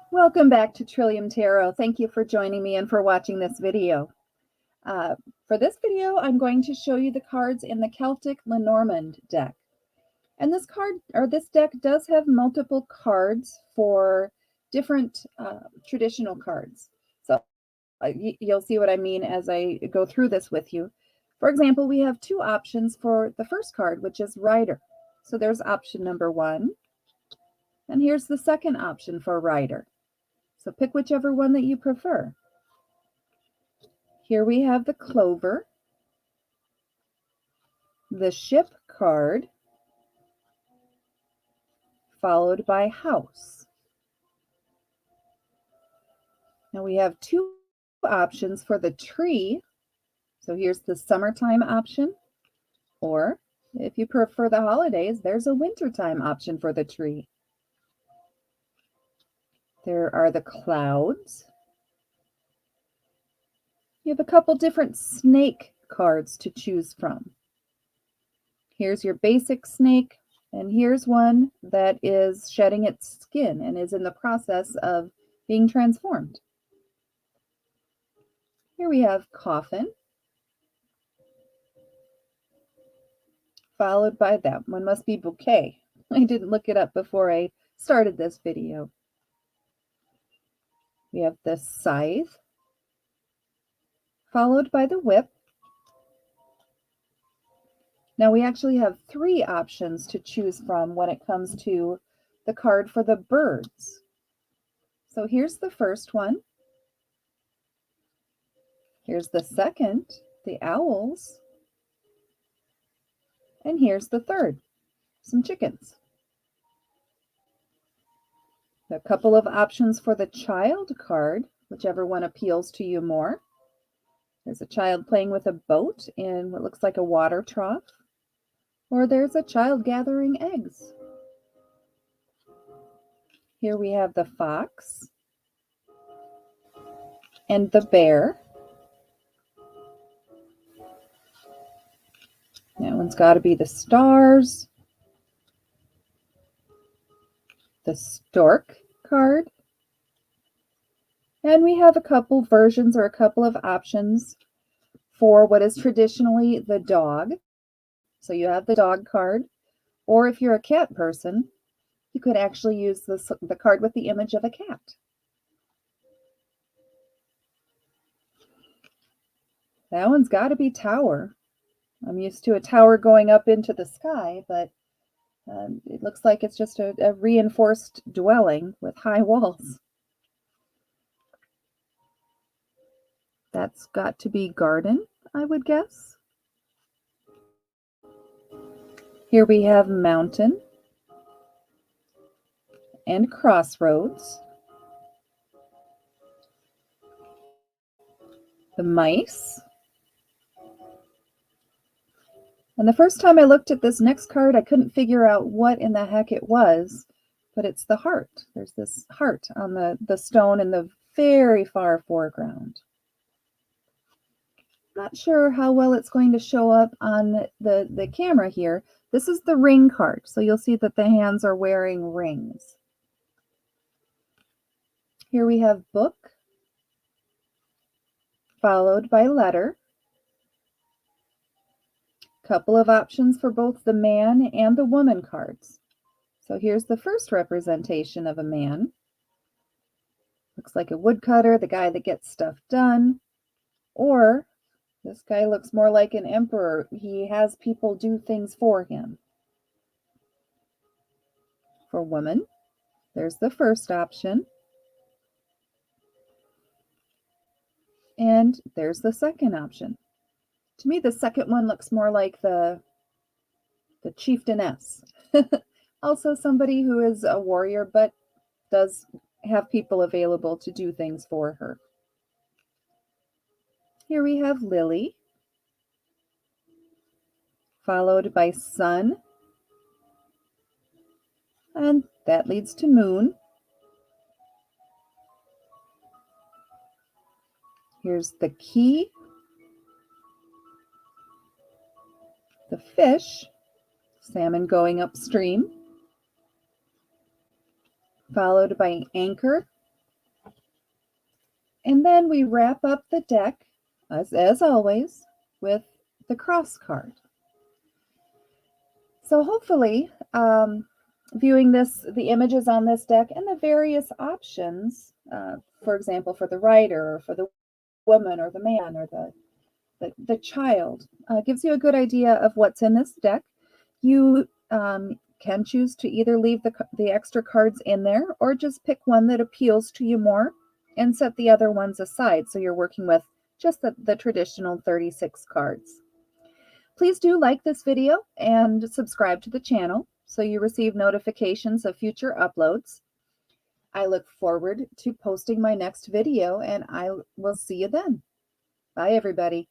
Welcome back to Trillium Tarot. Thank you for joining me and for watching this video. For this video, I'm going to show you the cards in the Celtic Lenormand deck. And this deck does have multiple cards for different traditional cards. So you'll see what I mean as I go through this with you. For example, we have two options for the first card, which is Rider. So there's option number 1. And here's the second option for Rider. So pick whichever one that you prefer. Here we have the Clover, the Ship card, followed by House. Now we have two options for the Tree. So here's the summertime option, or if you prefer the holidays, there's a wintertime option for the Tree. There are the Clouds. You have a couple different snake cards to choose from. Here's your basic snake, and here's one that is shedding its skin and is in the process of being transformed. Here we have Coffin, followed by that one must be Bouquet. I didn't look it up before I started this video. We have the Scythe, followed by the Whip. Now we actually have 3 options to choose from when it comes to the card for the birds. So here's the first one. Here's the second, the owls. And here's the third, some chickens. A couple of options for the child card, whichever one appeals to you more. There's a child playing with a boat in what looks like a water trough, or there's a child gathering eggs. Here we have the fox and the bear. That one's got to be the stars, the stork card, and we have a couple versions or a couple of options for what is traditionally the dog. So you have the dog card, or if you're a cat person, you could actually use the card with the image of a cat. That one's got to be tower. I'm used to a tower going up into the sky, but it looks like it's just a reinforced dwelling with high walls. That's got to be garden, I would guess. Here we have mountain and crossroads. The mice. And the first time I looked at this next card, I couldn't figure out what in the heck it was, but it's the heart. There's this heart on the stone in the very far foreground. Not sure how well it's going to show up on the camera here. This is the ring card, so you'll see that the hands are wearing rings. Here we have book, followed by letter. Couple of options for both the man and the woman cards. So here's the first representation of a man. Looks like a woodcutter, the guy that gets stuff done. Or this guy looks more like an emperor. He has people do things for him. For woman, there's the first option. And there's the second option. To me, the second one looks more like the chieftainess. Also somebody who is a warrior, but does have people available to do things for her. Here we have lily, followed by sun, and that leads to moon. Here's the key, the fish, salmon going upstream, followed by anchor And then we wrap up the deck, as always, with the cross card. So hopefully, viewing the images on this deck and the various options, for example, for the writer or for the woman or the man or the child, gives you a good idea of what's in this deck. You can choose to either leave the extra cards in there or just pick one that appeals to you more and set the other ones aside, so you're working with just the traditional 36 cards. Please do like this video and subscribe to the channel so you receive notifications of future uploads. I look forward to posting my next video, and I will see you then. Bye, everybody.